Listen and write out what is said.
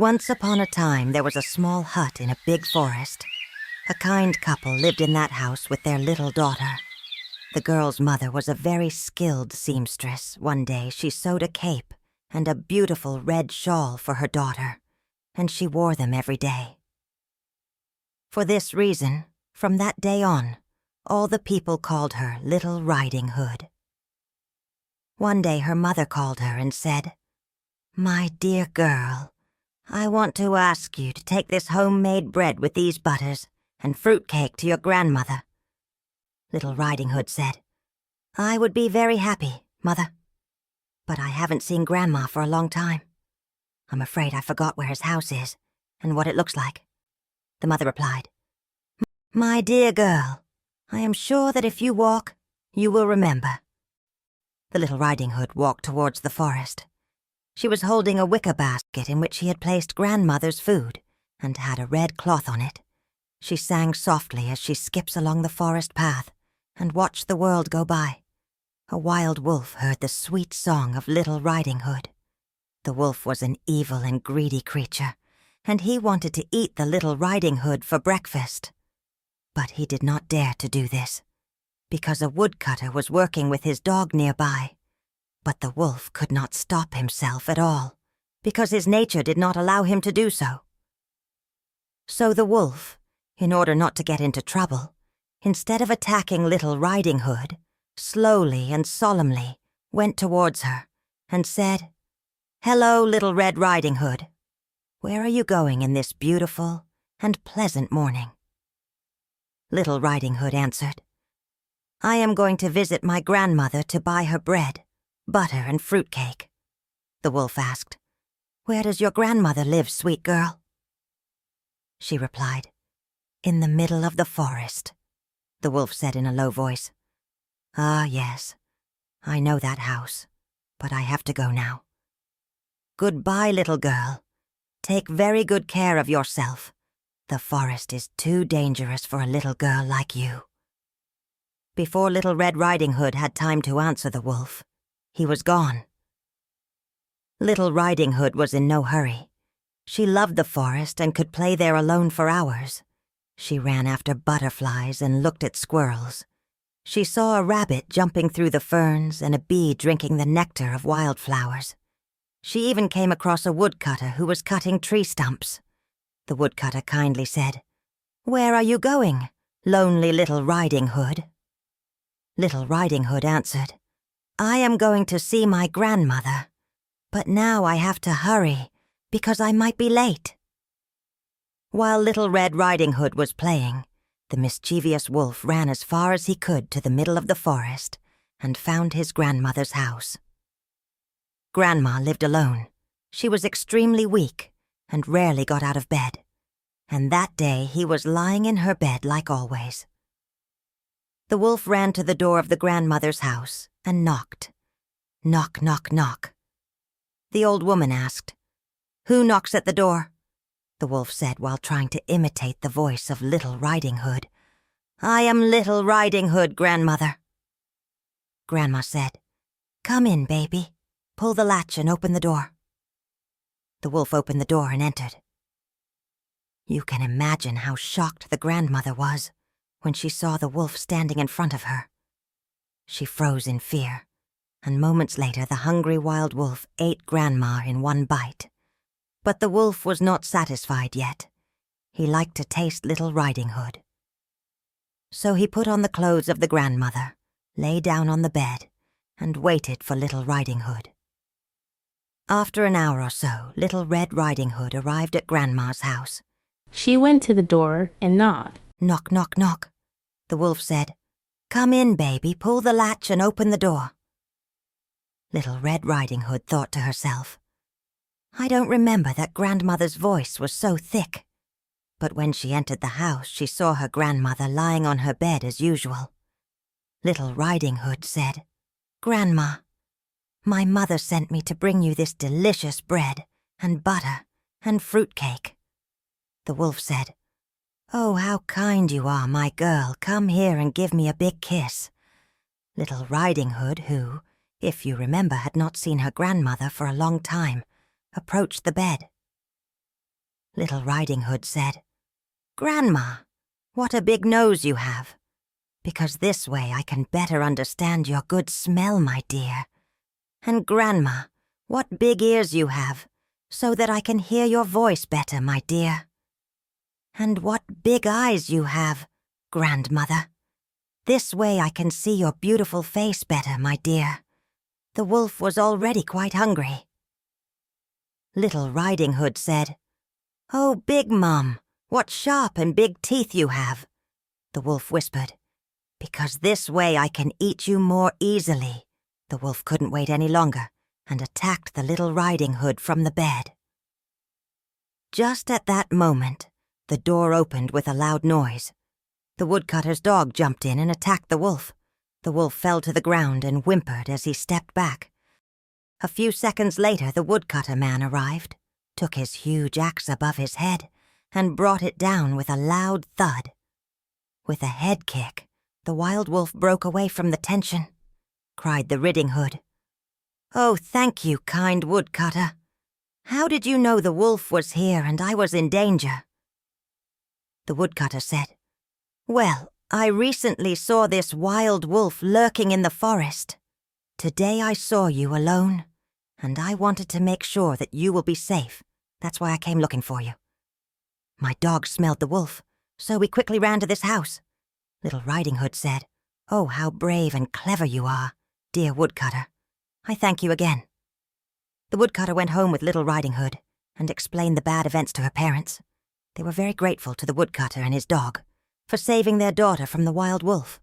Once upon a time, there was a small hut in a big forest. A kind couple lived in that house with their little daughter. The girl's mother was a very skilled seamstress. One day, she sewed a cape and a beautiful red shawl for her daughter, and she wore them every day. For this reason, from that day on, all the people called her Little Riding Hood. One day, her mother called her and said, "My dear girl, I want to ask you to take this homemade bread with these butters and fruitcake to your grandmother." Little Riding Hood said, "I would be very happy, Mother, but I haven't seen Grandma for a long time. I'm afraid I forgot where his house is and what it looks like." The mother replied, "My dear girl, I am sure that if you walk, you will remember." The Little Riding Hood walked towards the forest. She was holding a wicker basket in which she had placed Grandmother's food and had a red cloth on it. She sang softly as she skips along the forest path and watched the world go by. A wild wolf heard the sweet song of Little Riding Hood. The wolf was an evil and greedy creature, and he wanted to eat the Little Riding Hood for breakfast. But he did not dare to do this, because a woodcutter was working with his dog nearby. But the wolf could not stop himself at all, because his nature did not allow him to do so. So the wolf, in order not to get into trouble, instead of attacking Little Riding Hood, slowly and solemnly went towards her and said, "Hello, Little Red Riding Hood. Where are you going in this beautiful and pleasant morning?" Little Riding Hood answered, "I am going to visit my grandmother to buy her bread, butter, and fruitcake." The wolf asked, "Where does your grandmother live, sweet girl?" She replied, "In the middle of the forest." The wolf said in a low voice, "Ah, yes, I know that house, but I have to go now. Goodbye, little girl. Take very good care of yourself. The forest is too dangerous for a little girl like you." Before Little Red Riding Hood had time to answer the wolf, he was gone. Little Riding Hood was in no hurry. She loved the forest and could play there alone for hours. She ran after butterflies and looked at squirrels. She saw a rabbit jumping through the ferns and a bee drinking the nectar of wildflowers. She even came across a woodcutter who was cutting tree stumps. The woodcutter kindly said, "Where are you going, lonely Little Riding Hood?" Little Riding Hood answered, "I am going to see my grandmother, but now I have to hurry because I might be late." While Little Red Riding Hood was playing, the mischievous wolf ran as far as he could to the middle of the forest and found his grandmother's house. Grandma lived alone. She was extremely weak and rarely got out of bed, and that day he was lying in her bed like always. The wolf ran to the door of the grandmother's house and knocked. Knock, knock, knock. The old woman asked, "Who knocks at the door?" The wolf said while trying to imitate the voice of Little Riding Hood, "I am Little Riding Hood, Grandmother." Grandma said, "Come in, baby. Pull the latch and open the door." The wolf opened the door and entered. You can imagine how shocked the grandmother was when she saw the wolf standing in front of her. She froze in fear, and moments later the hungry wild wolf ate Grandma in one bite. But the wolf was not satisfied yet. He liked to taste Little Riding Hood. So he put on the clothes of the grandmother, lay down on the bed, and waited for Little Riding Hood. After an hour or so, Little Red Riding Hood arrived at Grandma's house. She went to the door and knocked. Knock, knock, knock. The wolf said, "Come in, baby, pull the latch and open the door." Little Red Riding Hood thought to herself, "I don't remember that Grandmother's voice was so thick." But when she entered the house, she saw her grandmother lying on her bed as usual. Little Riding Hood said, "Grandma, my mother sent me to bring you this delicious bread and butter and fruitcake." The wolf said, "Oh, how kind you are, my girl. Come here and give me a big kiss." Little Riding Hood, who, if you remember, had not seen her grandmother for a long time, approached the bed. Little Riding Hood said, "Grandma, what a big nose you have. Because this way I can better understand your good smell, my dear. And Grandma, what big ears you have, so that I can hear your voice better, my dear. And what big eyes you have, Grandmother. This way I can see your beautiful face better, my dear." The wolf was already quite hungry. Little Riding Hood said, "Oh, Big Mom, what sharp and big teeth you have." The wolf whispered, "Because this way I can eat you more easily." The wolf couldn't wait any longer and attacked the Little Riding Hood from the bed. Just at that moment, the door opened with a loud noise. The woodcutter's dog jumped in and attacked the wolf. The wolf fell to the ground and whimpered as he stepped back. A few seconds later, the woodcutter man arrived, took his huge axe above his head, and brought it down with a loud thud. With a head kick, the wild wolf broke away from the tension. Cried the Riding Hood, "Oh, thank you, kind woodcutter. How did you know the wolf was here and I was in danger?" The woodcutter said, "Well, I recently saw this wild wolf lurking in the forest. Today I saw you alone, and I wanted to make sure that you will be safe. That's why I came looking for you. My dog smelled the wolf, so we quickly ran to this house." Little Riding Hood said, "Oh, how brave and clever you are, dear woodcutter. I thank you again." The woodcutter went home with Little Riding Hood and explained the bad events to her parents. They were very grateful to the woodcutter and his dog for saving their daughter from the wild wolf.